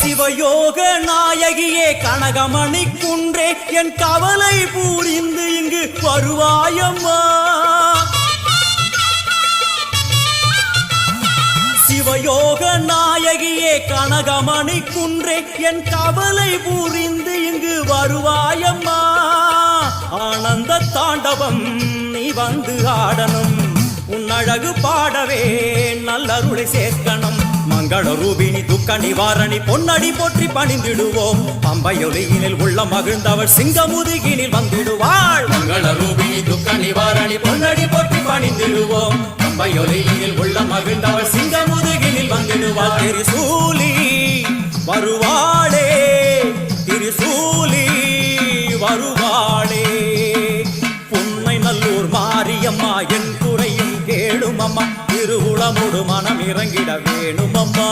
சிவயோக நாயகியே கனகமணி குன்றே என் கவலை புரிந்து இங்கு வருவாயம்மா. சிவயோக நாயகியே கனகமணி குன்றே என் கவலை புரிந்து இங்கு வருவாயம்மா. ஆனந்த தாண்டவம் நீ வந்து ஆடணும், உன் அழகு பாடவே நல்லருளை சேர்க்கணும். மங்கள ரூபினி துக்க நிவாரணி பொன்னடி போற்றி பணிந்திடுவோம். பம்பையொலியினில் உள்ள மகிழ்ந்தவள் சிங்கமுதுகினில் வந்திடுவாள். மங்கள ரூபினி துக்க நிவாரணி பொன்னடி போற்றி பணிந்திடுவோம். பம்பையொலியினில் உள்ள மகிழ்ந்தவள் சிங்கமுதுகினில் வந்திடுவாள். திரிசூலி வருவாளே, திரிசூலி வருவாளே. புன்னை நல்லூர் மாரியம்மா என் குறையும் கேளுமம்மா. திருவுளமுடு மனம் இறங்கிட வேணுமம்மா.